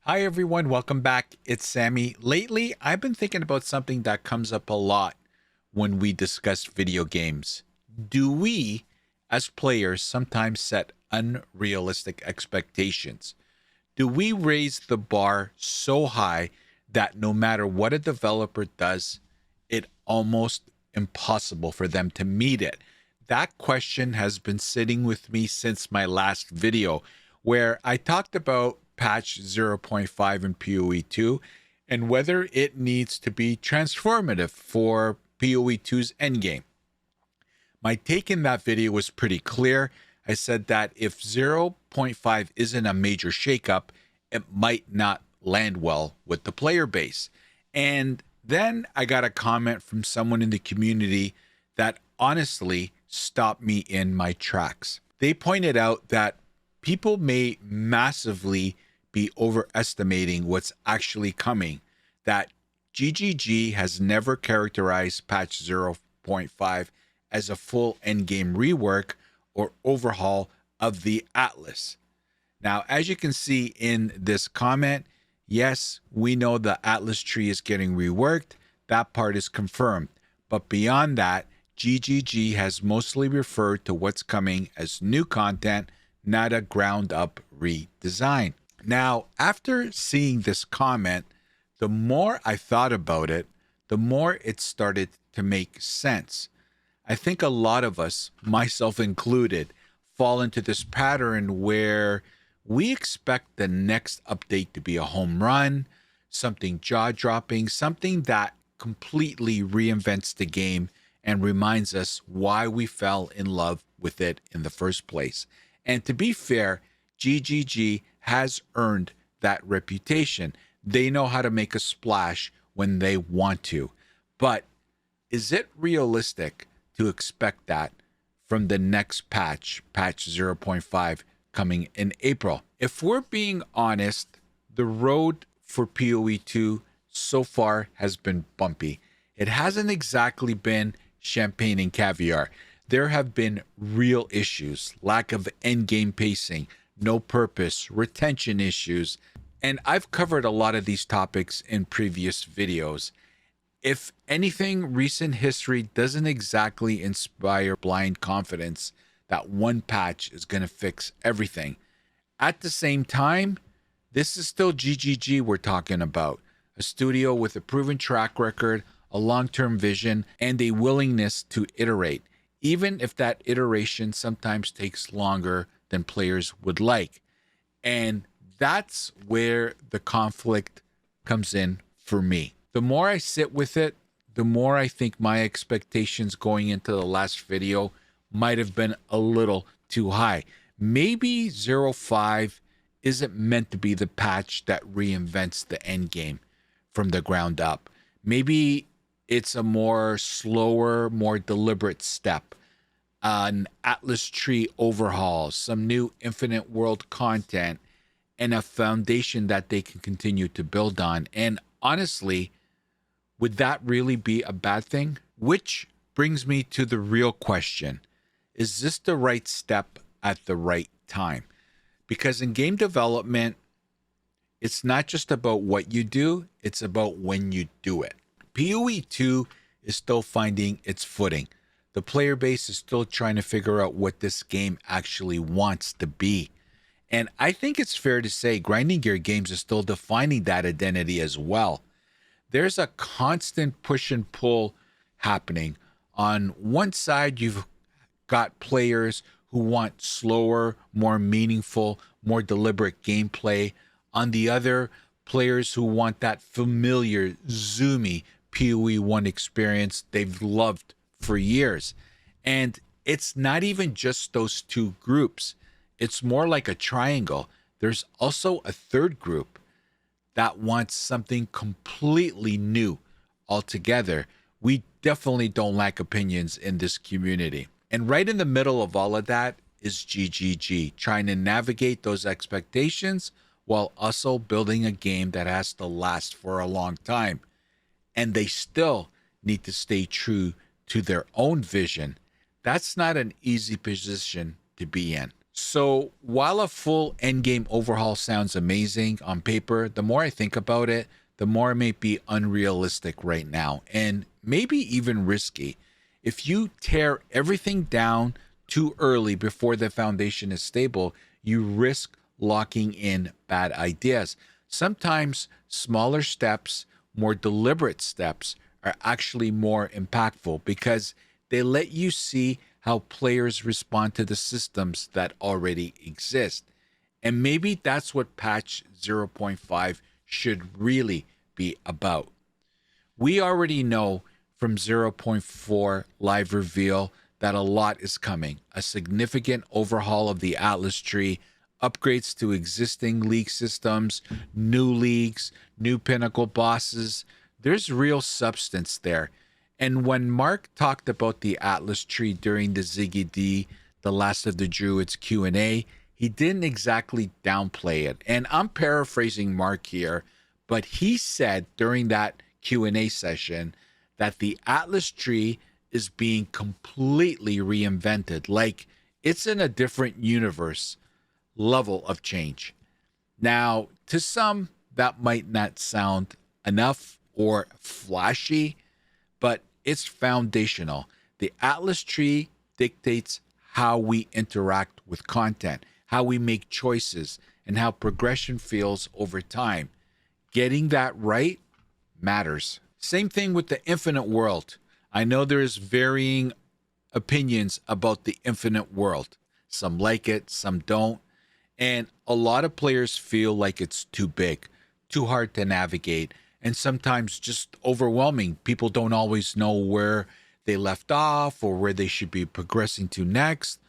Hi everyone, welcome back. It's Sammy. Lately, I've been thinking about something that comes up a lot when we discuss video games. Do we, as players, sometimes set unrealistic expectations? Do we raise the bar so high that no matter what a developer does, it almost impossible for them to meet it? That question has been sitting with me since my last video, where I talked about patch 0.5 in PoE 2 and whether it needs to be transformative for PoE 2's endgame. My take in that video was pretty clear. I said that if 0.5 isn't a major shakeup, it might not land well with the player base. And then I got a comment from someone in the community that honestly stopped me in my tracks. They pointed out that people may massively be overestimating what's actually coming, that GGG has never characterized patch 0.5 as a full endgame rework or overhaul of the Atlas. Now, as you can see in this comment, yes, we know the Atlas tree is getting reworked. That part is confirmed. But beyond that, GGG has mostly referred to what's coming as new content, not a ground-up redesign. Now, after seeing this comment, the more I thought about it, the more it started to make sense. I think a lot of us, myself included, fall into this pattern where we expect the next update to be a home run, something jaw-dropping, something that completely reinvents the game and reminds us why we fell in love with it in the first place. And to be fair, GGG has earned that reputation. They know how to make a splash when they want to. But is it realistic to expect that from the next patch 0.5, coming in April? If we're being honest, the road for PoE 2 so far has been bumpy. It hasn't exactly been champagne and caviar. There have been real issues, lack of endgame pacing, no purpose, retention issues, and I've covered a lot of these topics in previous videos. If anything, recent history doesn't exactly inspire blind confidence that one patch is going to fix everything. At the same time, this is still GGG we're talking about, a studio with a proven track record, a long-term vision, and a willingness to iterate, even if that iteration sometimes takes longer than players would like. And that's where the conflict comes in for me. The more I sit with it, the more I think my expectations going into the last video might have been a little too high. Maybe 0.5 isn't meant to be the patch that reinvents the end game from the ground up. Maybe it's a more slower, more deliberate step. An Atlas tree overhaul, some new infinite world content, and a foundation that they can continue to build on. And honestly, would that really be a bad thing? Which brings me to the real question. Is this the right step at the right time? Because in game development, it's not just about what you do, it's about when you do it. PoE 2 is still finding its footing. The player base is still trying to figure out what this game actually wants to be. And I think it's fair to say Grinding Gear Games is still defining that identity as well. There's a constant push and pull happening. On one side, you've got players who want slower, more meaningful, more deliberate gameplay. On the other, players who want that familiar, zoomy PoE 1 experience they've loved for years. And it's not even just those two groups. It's more like a triangle. There's also a third group that wants something completely new altogether. We definitely don't lack opinions in this community. And right in the middle of all of that is GGG, trying to navigate those expectations while also building a game that has to last for a long time. And they still need to stay true to their own vision. That's not an easy position to be in. So while a full endgame overhaul sounds amazing on paper, the more I think about it, the more it may be unrealistic right now and maybe even risky. If you tear everything down too early before the foundation is stable, you risk locking in bad ideas. Sometimes smaller steps, more deliberate steps, are actually more impactful because they let you see how players respond to the systems that already exist. And maybe that's what patch 0.5 should really be about. We already know from zero point 0.4 live reveal that a lot is coming. A significant overhaul of the Atlas tree, upgrades to existing league systems, new leagues, new pinnacle bosses. There's real substance there. And when Mark talked about the Atlas tree during the Ziggy D, the Last of the Druids Q&A, he didn't exactly downplay it. And I'm paraphrasing Mark here, but he said during that Q&A session that the Atlas tree is being completely reinvented, like it's in a different universe level of change. Now, to some, that might not sound enough or flashy, but it's foundational. The Atlas tree dictates how we interact with content, how we make choices, and how progression feels over time. Getting that right matters. Same thing with the infinite world. I know there's varying opinions about the infinite world. Some like it, some don't. And a lot of players feel like it's too big, too hard to navigate, and sometimes just overwhelming. People don't always know where they left off or where they should be progressing to next.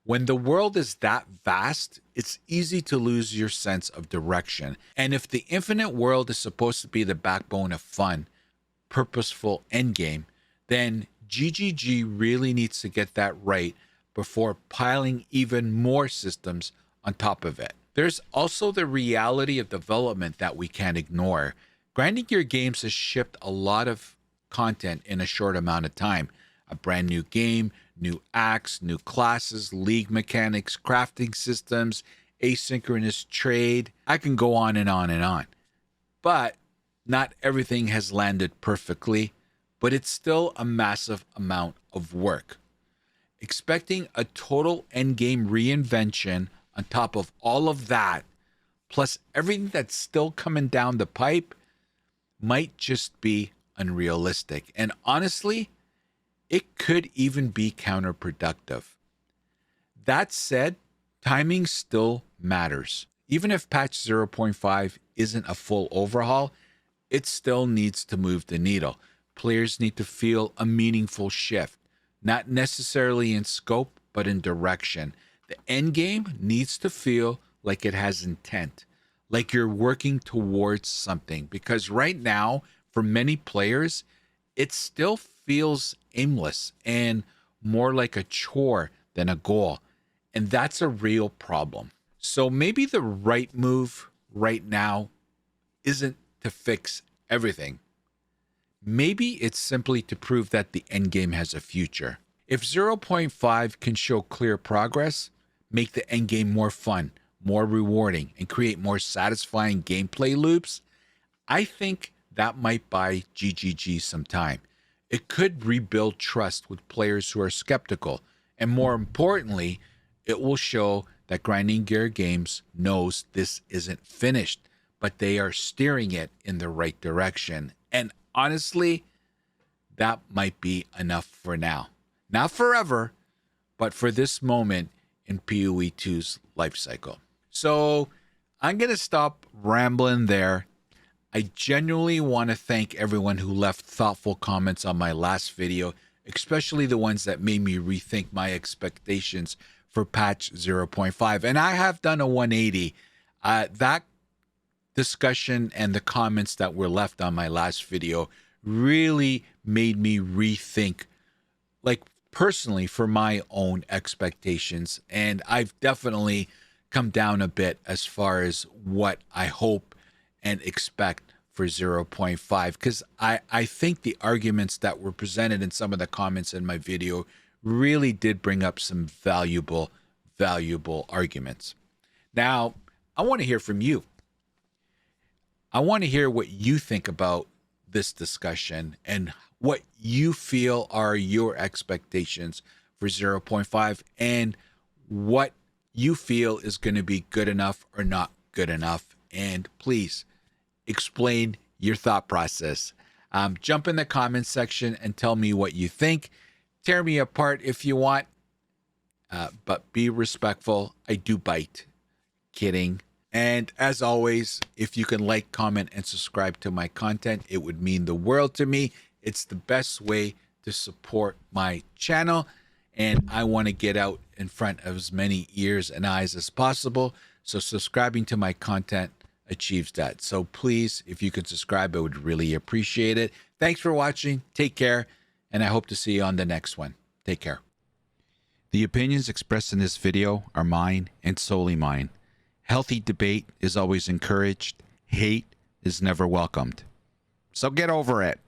When the world is that vast, it's easy to lose your sense of direction. And if the infinite world is supposed to be the backbone of fun, purposeful endgame, then GGG really needs to get that right before piling even more systems on top of it. There's also the reality of development that we can't ignore. Grinding Gear Games has shipped a lot of content in a short amount of time. A brand new game, new acts, new classes, league mechanics, crafting systems, asynchronous trade. I can go on and on and on. But not everything has landed perfectly, but it's still a massive amount of work. Expecting a total endgame reinvention on top of all of that, plus everything that's still coming down the pipe, might just be unrealistic. And honestly, it could even be counterproductive. That said, timing still matters. Even if patch 0.5 isn't a full overhaul, it still needs to move the needle. Players need to feel a meaningful shift, not necessarily in scope, but in direction. The end game needs to feel like it has intent, like you're working towards something. Because right now, for many players, it still feels aimless and more like a chore than a goal. And that's a real problem. So maybe the right move right now isn't to fix everything. Maybe it's simply to prove that the endgame has a future. If 0.5 can show clear progress, make the endgame more fun, more rewarding, and create more satisfying gameplay loops, I think that might buy GGG some time. It could rebuild trust with players who are skeptical, and more importantly, it will show that Grinding Gear Games knows this isn't finished, but they are steering it in the right direction. And honestly, that might be enough for now. Not forever, but for this moment in POE 2's life cycle. So I'm going to stop rambling there. I genuinely want to thank everyone who left thoughtful comments on my last video, especially the ones that made me rethink my expectations for patch 0.5. And I have done a 180. That discussion and the comments that were left on my last video really made me rethink, like personally, for my own expectations. And I've definitely come down a bit as far as what I hope and expect for 0.5, because I think the arguments that were presented in some of the comments in my video really did bring up some valuable valuable arguments. Now, I want to hear from you. I want to hear what you think about this discussion and what you feel are your expectations for zero point 0.5 and what you feel is going to be good enough or not good enough. And please explain your thought process. Jump in the comments section and tell me what you think. Tear me apart if you want, but be respectful. I do bite. Kidding. And as always, if you can like, comment, and subscribe to my content, it would mean the world to me. It's the best way to support my channel. And I want to get out in front of as many ears and eyes as possible. So subscribing to my content achieves that. So please, if you could subscribe, I would really appreciate it. Thanks for watching. Take care. And I hope to see you on the next one. Take care. The opinions expressed in this video are mine and solely mine. Healthy debate is always encouraged. Hate is never welcomed. So get over it.